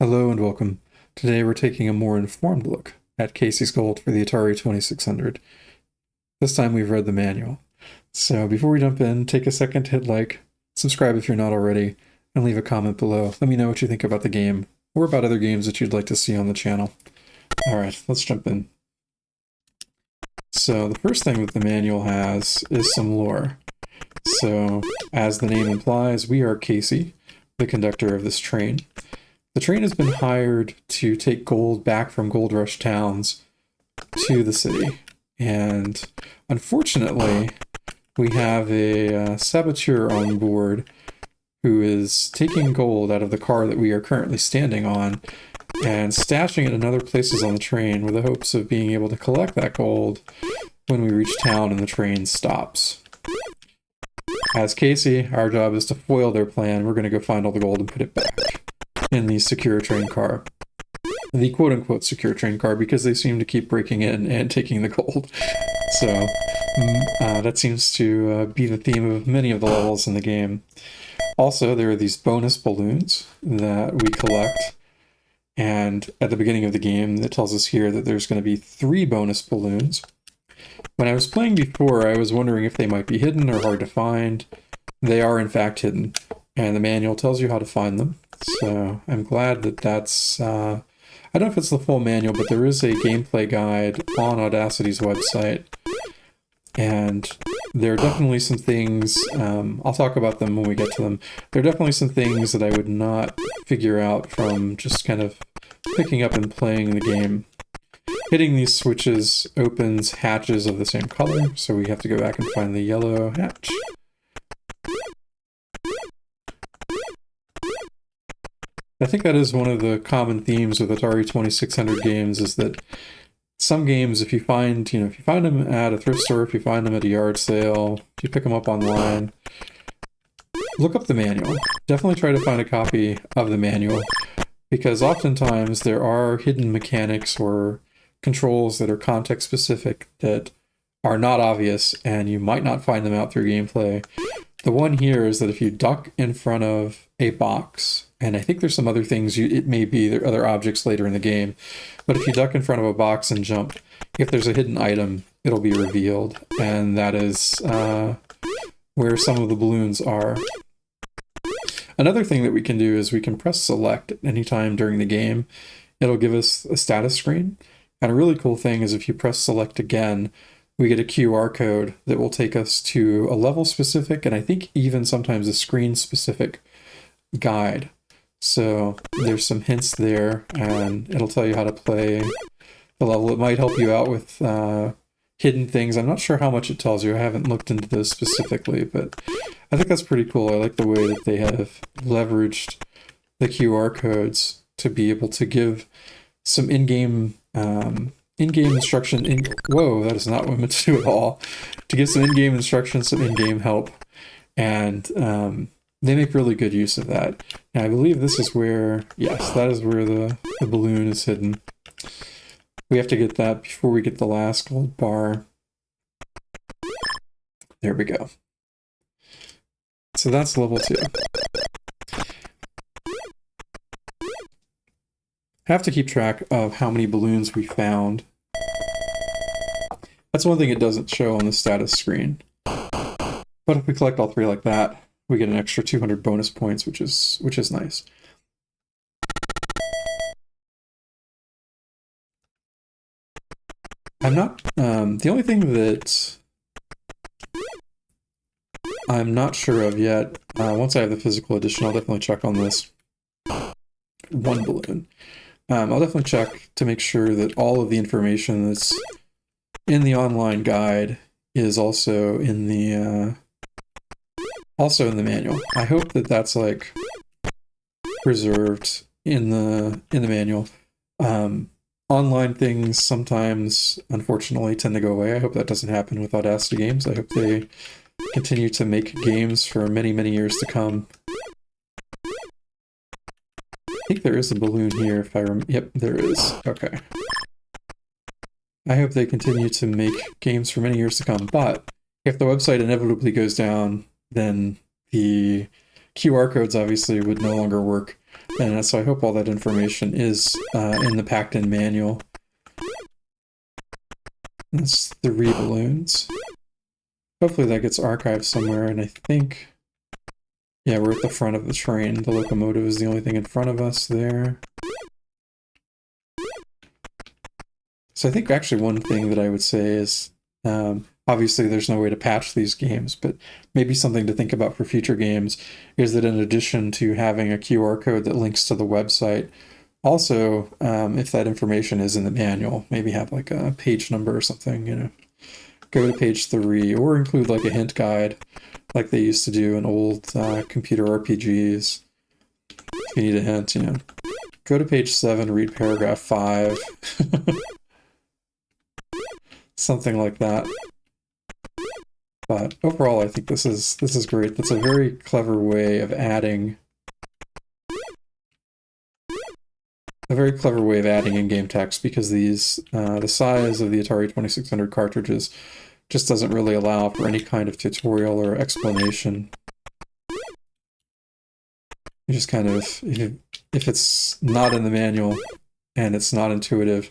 Hello and welcome. Today we're taking a more informed look at Casey's Gold for the Atari 2600. This time we've read the manual. So before we jump in, take a second to hit like, subscribe if you're not already, and leave a comment below. Let me know what you think about the game, or about other games that you'd like to see on the channel. Alright, let's jump in. So the first thing that the manual has is some lore. So, as the name implies, we are Casey, the conductor of this train. The train has been hired to take gold back from gold rush towns to the city. And unfortunately, we have a saboteur on board who is taking gold out of the car that we are currently standing on and stashing it in other places on the train with the hopes of being able to collect that gold when we reach town and the train stops. As Casey, our job is to foil their plan. We're going to go find all the gold and put it back in the secure train car. The quote-unquote secure train car, because they seem to keep breaking in and taking the gold. So that seems to be the theme of many of the levels in the game. Also, there are these bonus balloons that we collect. And at the beginning of the game, it tells us here that there's going to be 3 bonus balloons. When I was playing before, I was wondering if they might be hidden or hard to find. They are in fact hidden, and the manual tells you how to find them. So I'm glad that that's... I don't know if it's the full manual, but there is a gameplay guide on Audacity's website. And there are definitely some things, I'll talk about them when we get to them. There are definitely some things that I would not figure out from just kind of picking up and playing the game. Hitting these switches opens hatches of the same color, so we have to go back and find the yellow hatch. I think that is one of the common themes with Atari 2600 games, is that some games, if you find them at a thrift store, if you find them at a yard sale, if you pick them up online, look up the manual. Definitely try to find a copy of the manual, because oftentimes there are hidden mechanics or controls that are context specific that are not obvious, and you might not find them out through gameplay. The one here is that if you duck in front of a box, and I think there's some other things, it may be there are other objects later in the game, but if you duck in front of a box and jump, if there's a hidden item, it'll be revealed, and that is where some of the balloons are. Another thing that we can do is we can press select at any time during the game. It'll give us a status screen, and a really cool thing is if you press select again, we get a QR code that will take us to a level specific, and I think even sometimes a screen specific guide. So there's some hints there, and it'll tell you how to play the level. It might help you out with hidden things. I'm not sure how much it tells you. I haven't looked into this specifically, but I think that's pretty cool. I like the way that they have leveraged the QR codes to be able to give some in-game instruction. Whoa, that is not what I meant to do at all. To give some in-game instruction, some in-game help, and they make really good use of that. Now, I believe this is where, yes, that is where the balloon is hidden. We have to get that before we get the last gold bar. There we go. So that's level 2. Have to keep track of how many balloons we found. That's one thing it doesn't show on the status screen. But if we collect all 3 like that, we get an extra 200 bonus points, which is nice. I'm not the only thing that I'm not sure of yet. Once I have the physical edition, I'll definitely check on this one balloon. I'll definitely check to make sure that all of the information that's in the online guide is also in the manual. I hope that that's like preserved in the manual. Online things sometimes, unfortunately, tend to go away. I hope that doesn't happen with Audacity Games. I hope they continue to make games for many, many years to come. I think there is a balloon here, if I remember. Yep, there is. Okay. I hope they continue to make games for many years to come, but if the website inevitably goes down, then the QR codes obviously would no longer work. And so I hope all that information is in the packed-in manual. That's 3 balloons. Hopefully that gets archived somewhere, and I think... Yeah, we're at the front of the train. The locomotive is the only thing in front of us there. So I think actually one thing that I would say is, obviously there's no way to patch these games, but maybe something to think about for future games is that in addition to having a QR code that links to the website, also, if that information is in the manual, maybe have like a page number or something, you know, go to page 3 or include like a hint guide like they used to do in old computer RPGs. If you need a hint, you know, go to page 7, read paragraph 5. Something like that. But overall, I think this is great. That's a very clever way of adding in-game text, because these the size of the Atari 2600 cartridges just doesn't really allow for any kind of tutorial or explanation. You just kind of, if it's not in the manual and it's not intuitive,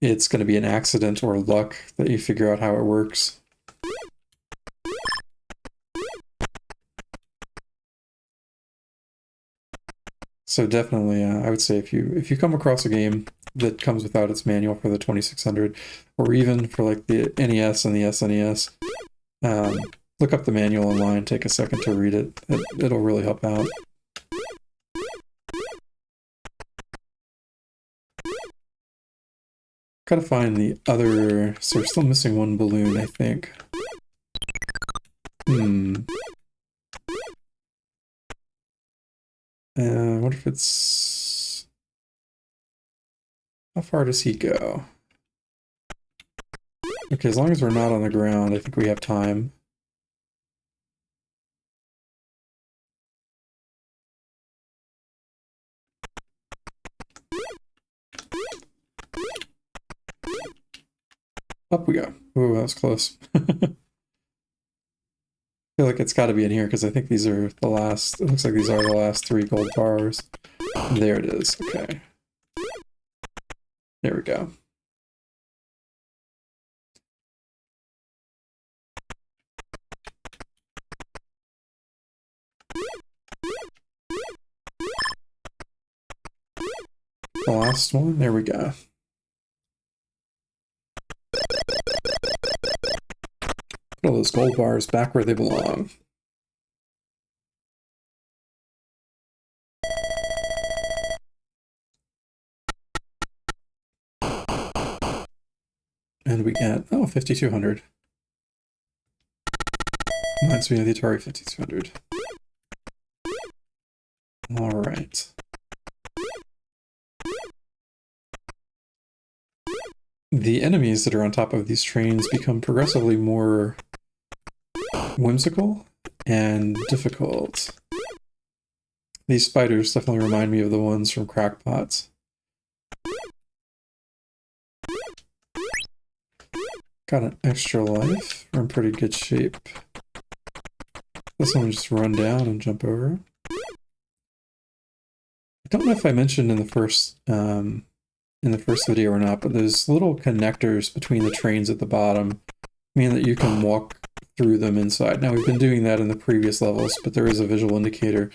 it's going to be an accident or luck that you figure out how it works. So definitely, I would say if you come across a game that comes without its manual for the 2600, or even for like the NES and the SNES, look up the manual online, take a second to read it. It'll really help out. Gotta find the other... So we're still missing one balloon, I think. What if it's... How far does he go? Okay, as long as we're not on the ground, I think we have time. Up we go. Ooh, that was close. I feel like it's got to be in here, because I think these are the last... It looks like these are the last 3 gold bars. There it is. Okay. There we go. The last one. There we go. Put all those gold bars back where they belong. And we get, oh, 5200. Reminds me of the Atari 5200. Alright. The enemies that are on top of these trains become progressively more whimsical and difficult. These spiders definitely remind me of the ones from Crackpots. Got an extra life. We're in pretty good shape. This one will just run down and jump over. I don't know if I mentioned in the first video or not, but there's little connectors between the trains at the bottom, meaning that you can walk through them inside. Now, we've been doing that in the previous levels, but there is a visual indicator.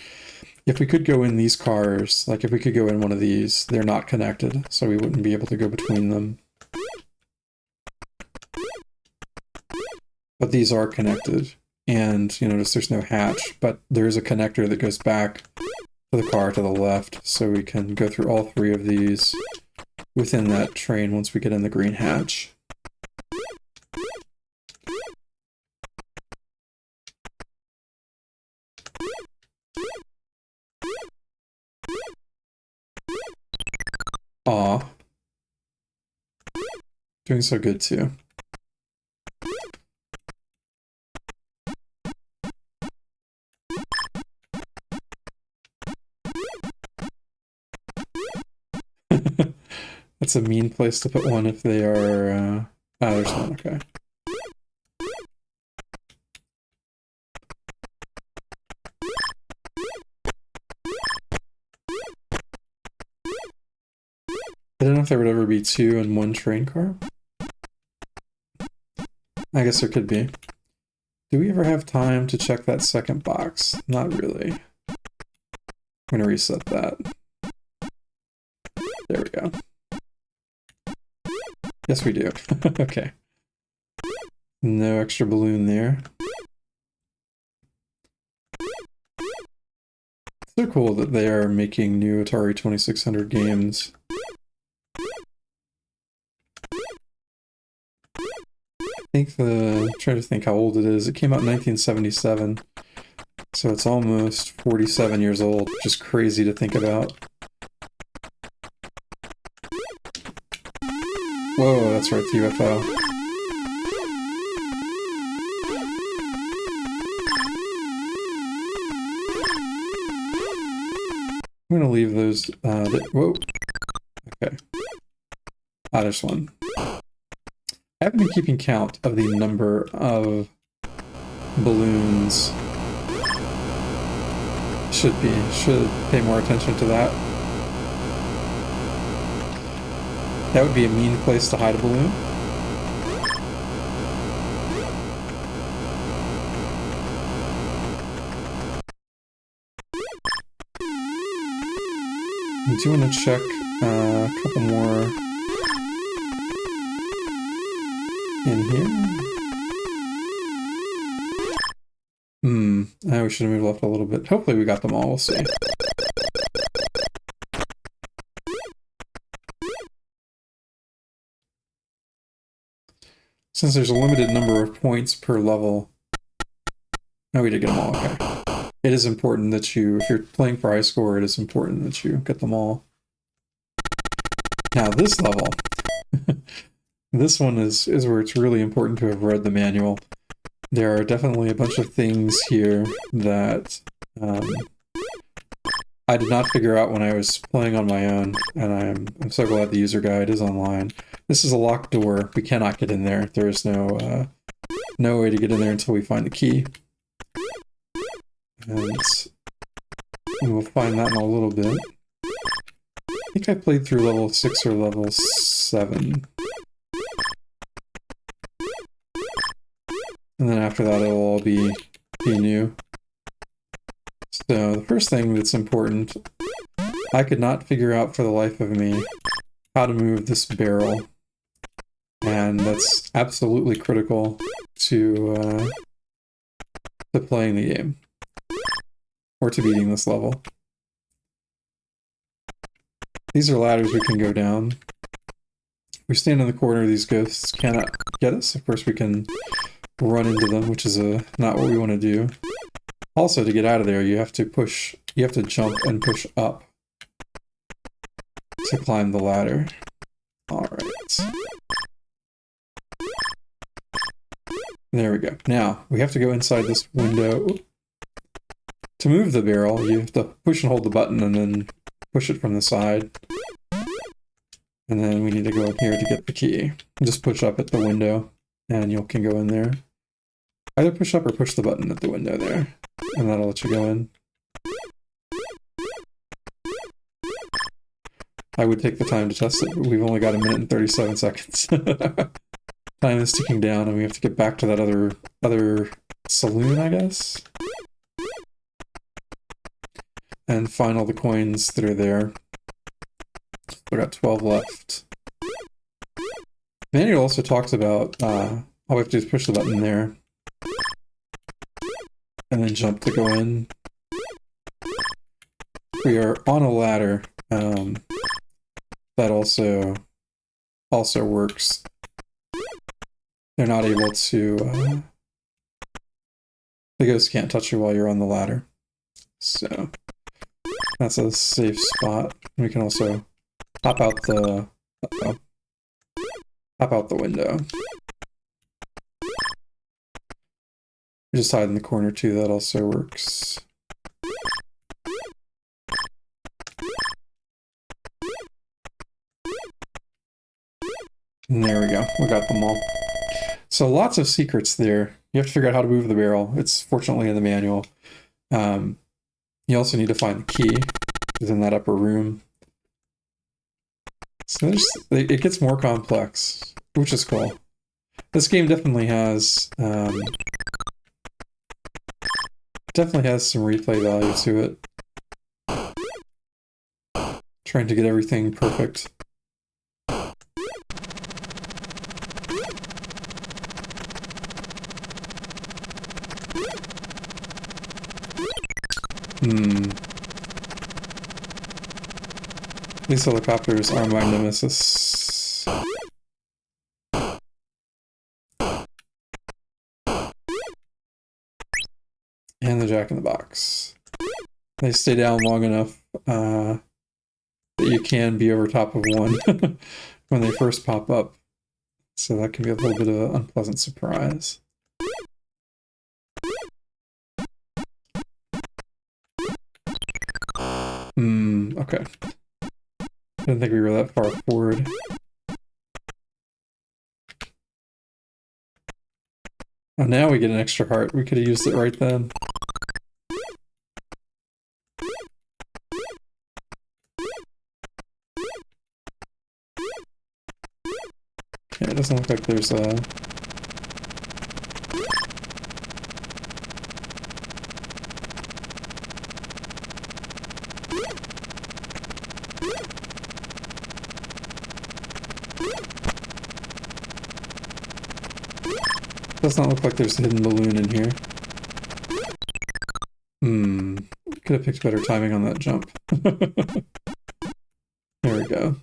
If we could go in these cars, like if we could go in one of these, they're not connected, so we wouldn't be able to go between them. But these are connected, and you notice there's no hatch, but there is a connector that goes back to the car to the left, so we can go through all 3 of these within that train once we get in the green hatch. Aw. Doing so good too. That's a mean place to put one if they are... there's one, okay. I don't know if there would ever be 2 in 1 train car. I guess there could be. Do we ever have time to check that second box? Not really. I'm going to reset that. There we go. Yes, we do. Okay. No extra balloon there. It's so cool that they are making new Atari 2600 games. I'm trying to think how old it is. It came out in 1977. So it's almost 47 years old, which is crazy to think about. Whoa, that's right, the UFO. I'm gonna leave those, whoa. Okay. Ah, there's one. I haven't been keeping count of the number of balloons. Should pay more attention to that. That would be a mean place to hide a balloon. I do want to check a couple more in here. We should have moved left a little bit. Hopefully we got them all, we'll see. Since there's a limited number of points per level... Oh, we did get them all, okay. It is important that if you're playing for high score, it is important that you get them all. Now this level, this one is where it's really important to have read the manual. There are definitely a bunch of things here that I did not figure out when I was playing on my own, and I'm so glad the user guide is online. This is a locked door. We cannot get in there. There is no way to get in there until we find the key. And we'll find that in a little bit. I think I played through level 6 or level 7. And then after that it'll all be new. So the first thing that's important, I could not figure out for the life of me how to move this barrel. And that's absolutely critical to playing the game. Or to beating this level. These are ladders we can go down. If we stand in the corner, these ghosts cannot get us. Of course we can run into them, which is not what we want to do. Also, to get out of there, you have to jump and push up to climb the ladder. Alright. There we go. Now, we have to go inside this window. To move the barrel, you have to push and hold the button and then push it from the side. And then we need to go in here to get the key. Just push up at the window and you can go in there. Either push up or push the button at the window there, and that'll let you go in. I would take the time to test it, but we've only got 1 minute and 37 seconds. Time is ticking down and we have to get back to that other saloon, I guess. And find all the coins that are there. We got 12 left. Manual also talks about all we have to do is push the button there. And then jump to go in. We are on a ladder. That also works. They're not able to... the ghosts can't touch you while you're on the ladder. So... that's a safe spot. We can also hop out the... hop out the window. We just hide in the corner too, that also works. And there we go, we got them all. So lots of secrets there. You have to figure out how to move the barrel. It's fortunately in the manual. You also need to find the key. It's in that upper room. So it gets more complex, which is cool. This game definitely has some replay value to it. Trying to get everything perfect. These helicopters are my nemesis. And the Jack-in-the-Box. They stay down long enough that you can be over top of one when they first pop up. So that can be a little bit of an unpleasant surprise. Okay. Didn't think we were that far forward. Oh, now we get an extra heart. We could have used it right then. Yeah, it doesn't look like there's a... Does not look like there's a hidden balloon in here. Could have picked better timing on that jump. There we go.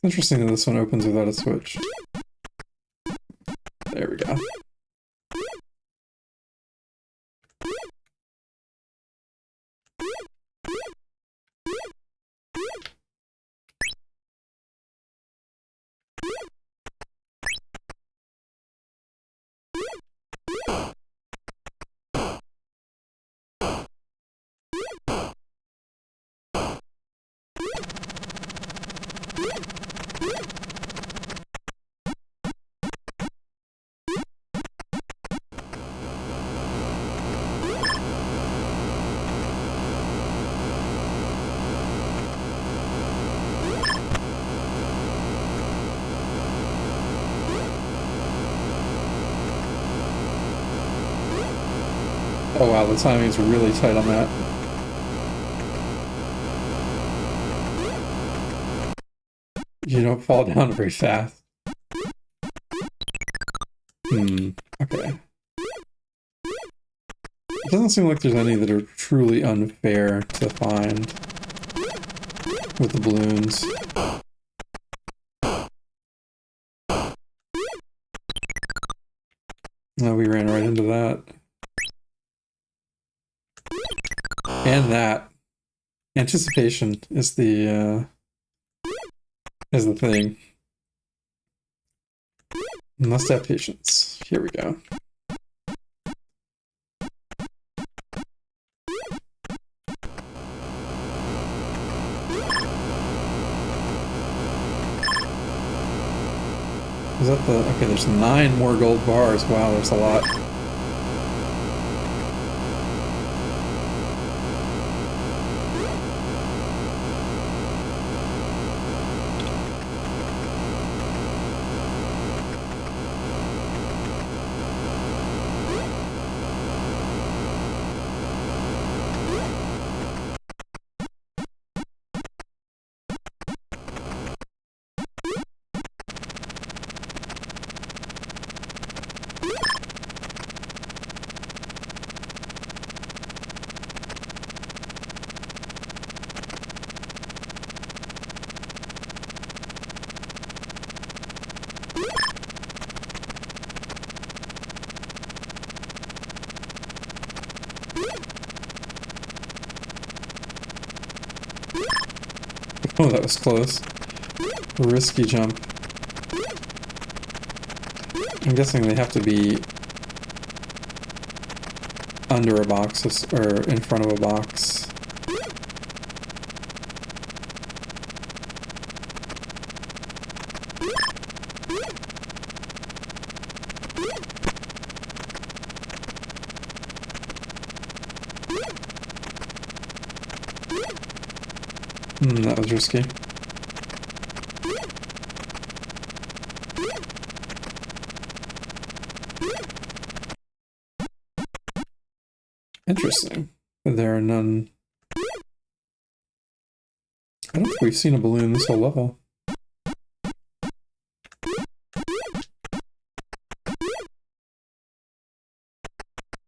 Interesting that this one opens without a switch. There we go. Oh wow, the timing is really tight on that. You don't fall down very fast. Okay. It doesn't seem like there's any that are truly unfair to find with the balloons. No, we ran right into that. And that. Anticipation is the thing. Must have patience. Here we go. Is that the... Okay, there's 9 more gold bars. Wow, there's a lot. Oh, that was close. Risky jump. I'm guessing they have to be under a box or in front of a box. That was risky. Interesting. There are none. I don't think we've seen a balloon this whole level. I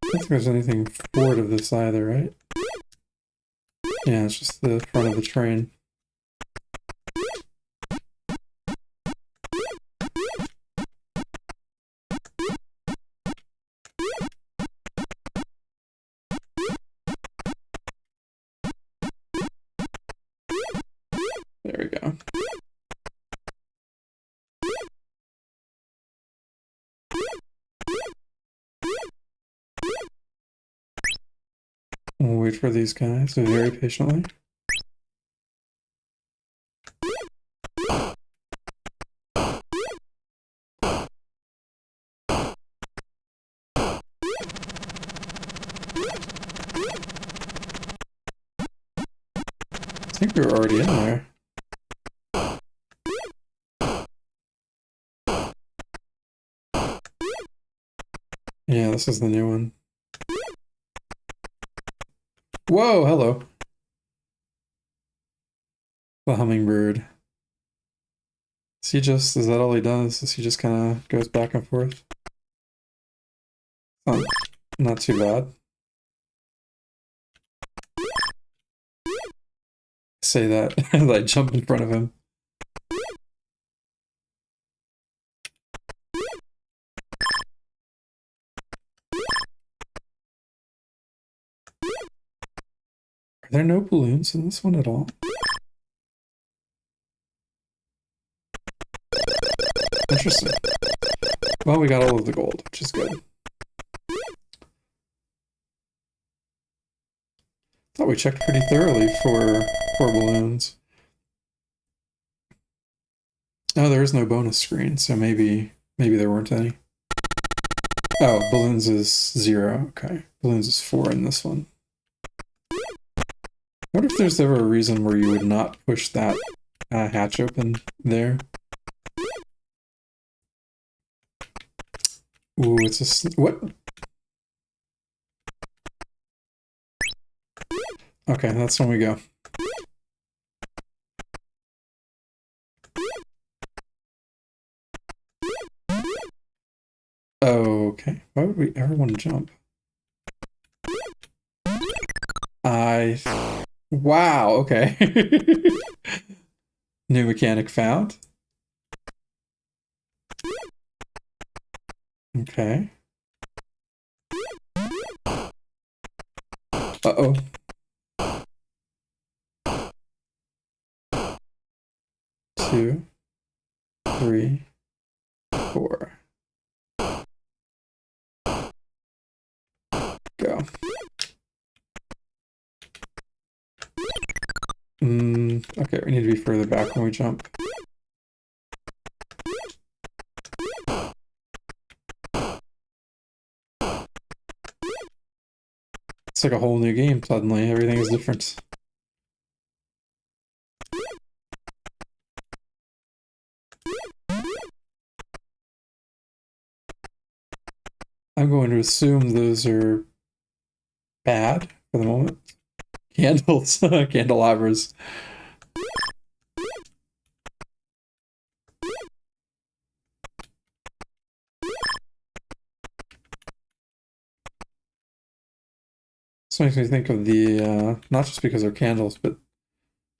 don't think there's anything forward of this either, right? Yeah, it's just the front of the train. There we go. We'll wait for these guys very patiently. I think we were already in there. Yeah, this is the new one. Whoa, hello. The hummingbird. Is that all he does? Is he just kind of goes back and forth? Oh, not too bad. Say that as I jump in front of him. Are there no balloons in this one at all? Interesting. Well, we got all of the gold, which is good. Thought we checked pretty thoroughly for balloons. Oh, there is no bonus screen, so maybe there weren't any. Oh, balloons is 0. Okay. Balloons is 4 in this one. I wonder if there's ever a reason where you would not push that hatch open there. Ooh, it's a... What? Okay, that's when we go. Okay, why would we ever want to jump? Wow, okay. New mechanic found. Okay. Uh-oh. 2, 3, 4. Go. Okay, we need to be further back when we jump. It's like a whole new game suddenly. Everything is different. I'm going to assume those are bad for the moment. Candles, candelabras. This makes me think of the, not just because they're candles, but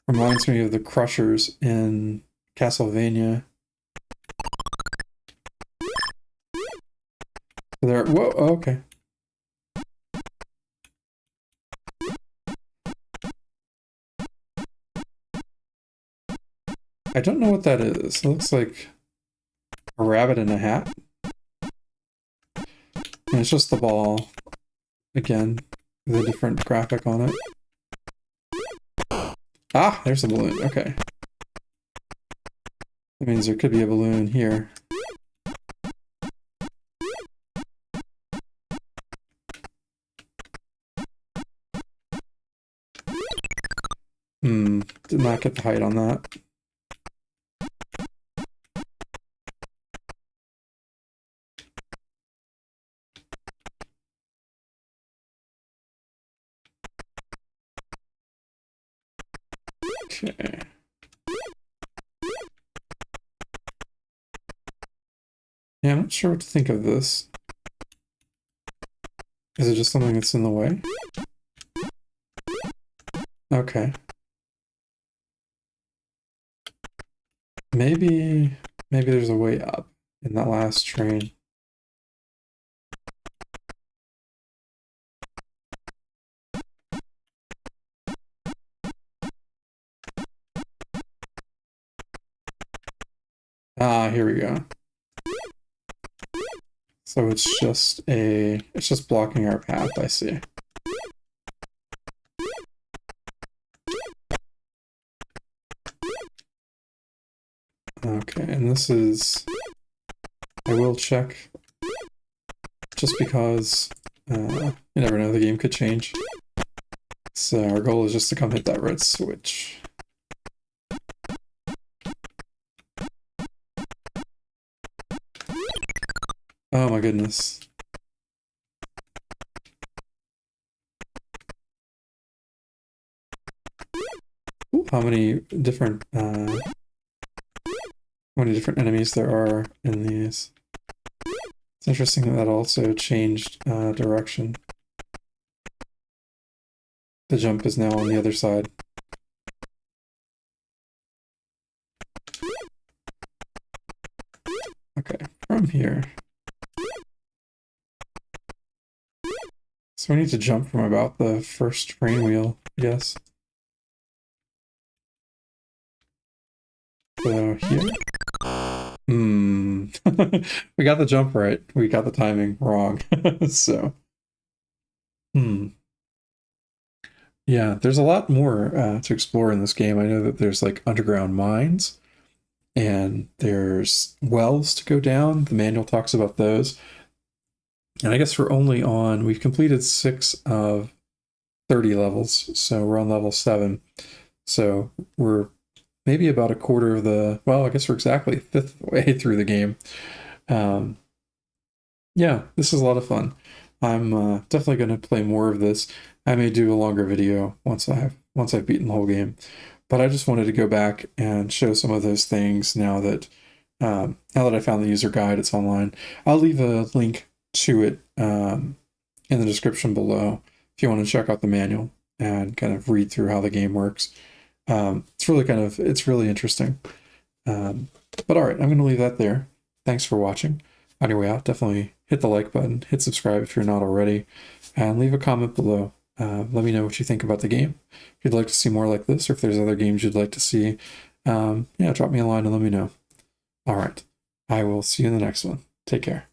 reminds me of the crushers in Castlevania. They're, whoa, okay. I don't know what that is. It looks like a rabbit in a hat. And it's just the ball. Again, with a different graphic on it. Ah, there's a balloon. Okay. That means there could be a balloon here. did not get the height on that. Okay. Yeah, I'm not sure what to think of this. Is it just something that's in the way? Okay. Maybe there's a way up in that last train. Ah, here we go. So it's just blocking our path, I see. Okay, and this is, I will check just because you never know, the game could change. So our goal is just to come hit that red switch. Oh my goodness. Ooh, how many different enemies there are in these. It's interesting that that also changed direction. The jump is now on the other side. Okay, from here. So we need to jump from about the first train wheel, I guess. So here. We got the jump right. We got the timing wrong. So. Yeah, there's a lot more to explore in this game. I know that there's like underground mines and there's wells to go down. The manual talks about those. And I guess we've completed 6 of 30 levels. So we're on level 7. So we're maybe about a quarter of I guess we're exactly a fifth of the way through the game. Yeah, this is a lot of fun. I'm definitely going to play more of this. I may do a longer video once I've beaten the whole game. But I just wanted to go back and show some of those things now that I found the user guide. It's online. I'll leave a link to it in the description below if you want to check out the manual and kind of read through how the game works. It's really interesting. But all right, I'm going to leave that there. Thanks for watching. On your way out, definitely hit the like button, hit subscribe if you're not already, and leave a comment below. Let me know what you think about the game. If you'd like to see more like this, or if there's other games you'd like to see, drop me a line and let me know. All right, I will see you in the next one. Take care.